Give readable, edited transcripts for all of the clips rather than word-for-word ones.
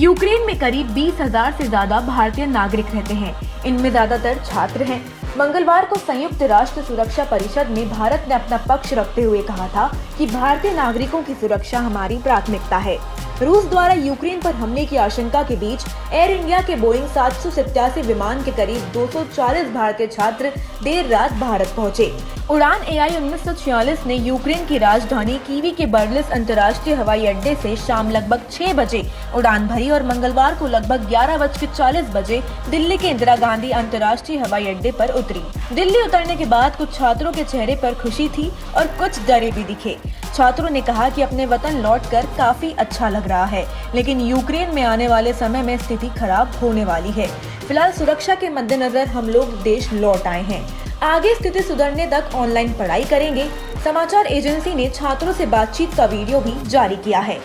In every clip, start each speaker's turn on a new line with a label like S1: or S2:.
S1: Ukraine में करीब 20,000 से ज्यादा भारतीय नागरिक रहते हैं। इनमें ज्यादातर छात्र हैं। मंगलवार को संयुक्त राष्ट्र सुरक्षा परिषद में भारत ने अपना पक्ष रखते हुए कहा था कि भारतीय नागरिकों की सुरक्षा हमारी प्राथमिकता है। रूस द्वारा यूक्रेन पर हमले की आशंका के बीच एयर इंडिया के बोइंग 787 विमान के करीब 240 भारतीय छात्र देर रात भारत पहुंचे। उड़ान AI 1946 ने यूक्रेन की राजधानी कीवी के बर्लिस अंतर्राष्ट्रीय हवाई अड्डे से शाम लगभग 6 बजे उड़ान भरी और मंगलवार को लगभग 11:40 बजे दिल्ली के इंदिरा गांधी अंतर्राष्ट्रीय हवाई अड्डे पर उतरी। दिल्ली उतरने के बाद कुछ छात्रों के चेहरे पर खुशी थी और कुछ डरे भी दिखे। छात्रों ने कहा कि अपने वतन लौटकर काफी अच्छा लग रहा है, लेकिन यूक्रेन में आने वाले समय में स्थिति खराब होने वाली है। फिलहाल सुरक्षा के मद्देनजर हम लोग देश लौट आए हैं। आगे स्थिति सुधरने तक ऑनलाइन पढ़ाई करेंगे। समाचार एजेंसी ने छात्रों से बातचीत का वीडियो भी जारी किया है।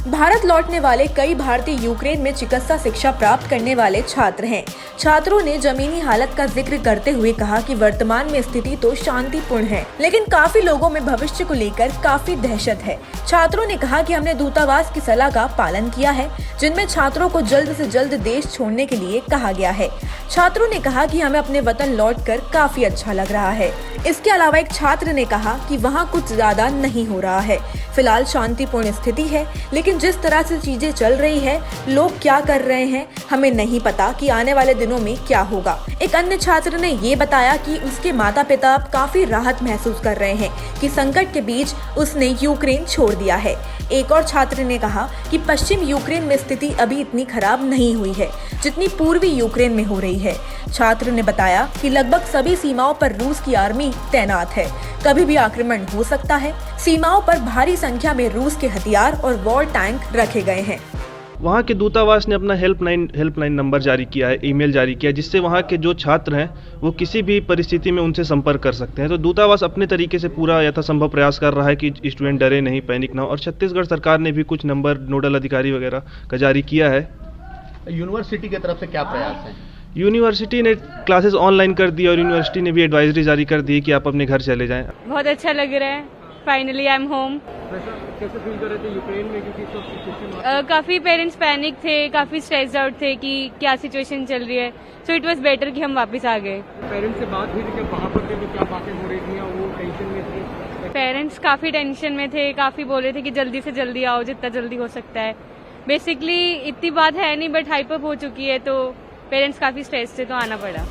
S1: भारत लौटने वाले कई भारतीय यूक्रेन में चिकित्सा शिक्षा प्राप्त करने वाले छात्र हैं। छात्रों ने जमीनी हालत का जिक्र करते हुए कहा कि वर्तमान में स्थिति तो शांतिपूर्ण है, लेकिन काफी लोगों में भविष्य को लेकर काफी दहशत है। छात्रों ने कहा कि हमने दूतावास की सलाह का पालन किया है, जिनमें छात्रों को जल्द से जल्द देश छोड़ने के लिए कहा गया है। छात्रों ने कहा कि हमें अपने वतन लौटकर काफी अच्छा लग रहा है। इसके अलावा एक छात्र ने कहा कि वहाँ कुछ ज्यादा नहीं हो रहा है। फिलहाल शांतिपूर्ण स्थिति है, लेकिन जिस तरह से चीजें चल रही है, लोग क्या कर रहे हैं, हमें नहीं पता कि आने वाले दिनों में क्या होगा। एक अन्य छात्र ने ये बताया कि उसके माता पिता अब काफी राहत महसूस कर रहे हैं कि संकट के बीच उसने यूक्रेन छोड़ दिया है। एक और छात्र ने कहा कि पश्चिम यूक्रेन में स्थिति अभी इतनी खराब नहीं हुई है जितनी पूर्वी यूक्रेन में हो रही है। छात्र ने बताया कि लगभग सभी सीमाओं पर रूस की आर्मी तैनात है, कभी भी आक्रमण हो सकता है। सीमाओं पर भारी संख्या में रूस के हथियार और वॉर टैंक रखे गए हैं।
S2: वहाँ के दूतावास ने अपना हेल्पलाइन नंबर जारी किया है, ईमेल जारी किया है, जिससे वहाँ के जो छात्र हैं वो किसी भी परिस्थिति में उनसे संपर्क कर सकते हैं। तो दूतावास अपने तरीके से पूरा यथासंभव प्रयास कर रहा है कि स्टूडेंट डरे नहीं, पैनिक ना हो। और छत्तीसगढ़ सरकार ने भी कुछ नंबर नोडल अधिकारी वगैरह का जारी किया है।
S3: यूनिवर्सिटी की तरफ से क्या प्रयास है?
S2: यूनिवर्सिटी ने क्लासेस ऑनलाइन कर दी और यूनिवर्सिटी ने भी एडवाइजरी जारी कर दी कि आप अपने घर चले जाएं।
S4: बहुत अच्छा लग रहा है, फाइनली आई एम होम।
S3: कैसे फील कर रहे थे यूक्रेन में, क्योंकि सब सिचुएशन
S4: काफी पेरेंट्स पैनिक थे, काफी स्ट्रेस्ड आउट थे कि क्या सिचुएशन चल रही है। सो इट वाज बेटर कि हम वापस आ गए।
S3: पेरेंट्स से बात हुई थी कि वहाँ पर थे तो क्या बातें हो रही थी, वो टेंशन में थे?
S4: पेरेंट्स काफी टेंशन में थे, काफी बोल रहे थे कि जल्दी से जल्दी आओ, जितना जल्दी हो सकता है। बेसिकली इतनी बात है नहीं, बट हाइपर हो चुकी है, तो पेरेंट्स काफी स्ट्रेस थे, तो आना पड़ा।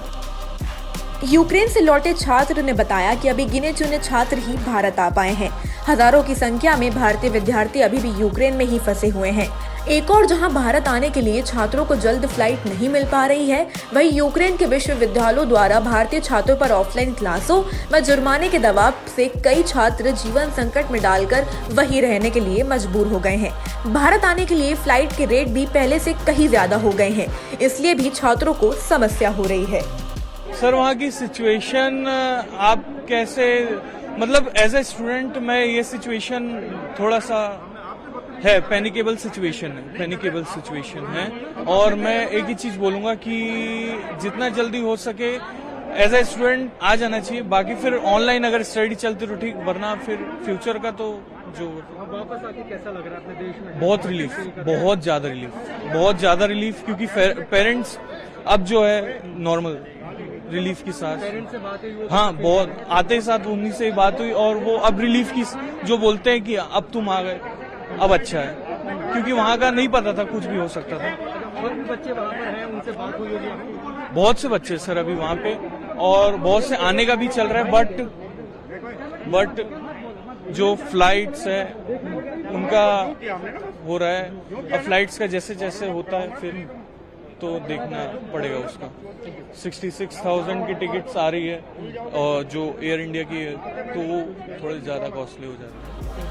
S1: यूक्रेन से लौटे छात्र ने बताया कि अभी गिने चुने छात्र ही भारत आ पाए हैं। हजारों की संख्या में भारतीय विद्यार्थी अभी भी यूक्रेन में ही फंसे हुए हैं। एक और जहां भारत आने के लिए छात्रों को जल्द फ्लाइट नहीं मिल पा रही है, वहीं यूक्रेन के विश्वविद्यालयों द्वारा भारतीय छात्रों पर ऑफलाइन क्लासों व जुर्माने के दबाव से कई छात्र जीवन संकट में डालकर वहीं रहने के लिए मजबूर हो गए हैं। भारत आने के लिए फ्लाइट के रेट भी पहले से कहीं ज्यादा हो गए हैं, इसलिए भी छात्रों को समस्या हो रही है।
S5: सर, वहाँ की सिचुएशन आप कैसे, मतलब एज ए स्टूडेंट मैं ये सिचुएशन थोड़ा सा है, पैनिकेबल सिचुएशन है। और मैं एक ही चीज बोलूंगा कि जितना जल्दी हो सके एज ए स्टूडेंट आ जाना चाहिए। बाकी फिर ऑनलाइन अगर स्टडी चलती तो ठीक, वरना फिर फ्यूचर का तो जो
S3: वापस आके कैसा लग रहा है अपने देश में?
S5: बहुत रिलीफ, बहुत ज्यादा रिलीफ, क्योंकि पेरेंट्स अब जो है नॉर्मल रिलीफ के साथ।
S3: पेरेंट्स से बात हुई?
S5: हाँ, बहुत आते ही साथ उन्हीं से बात हुई, और वो अब रिलीफ की जो बोलते हैं कि अब तुम आ गए, अब अच्छा है, क्योंकि वहाँ का नहीं पता था, कुछ भी हो सकता था।
S3: और भी बच्चे वहाँ पर हैं, उनसे बात हुई होगी?
S5: बहुत से बच्चे सर अभी वहाँ पे, और बहुत से आने का भी चल रहा है, बट जो फ्लाइट्स है उनका हो रहा है। अब फ्लाइट्स का जैसे जैसे होता है फिर तो देखना पड़ेगा उसका। 66,000 की टिकट्स आ रही है, और जो एयर इंडिया की है तो वो थोड़ी ज्यादा कॉस्टली हो जाती है।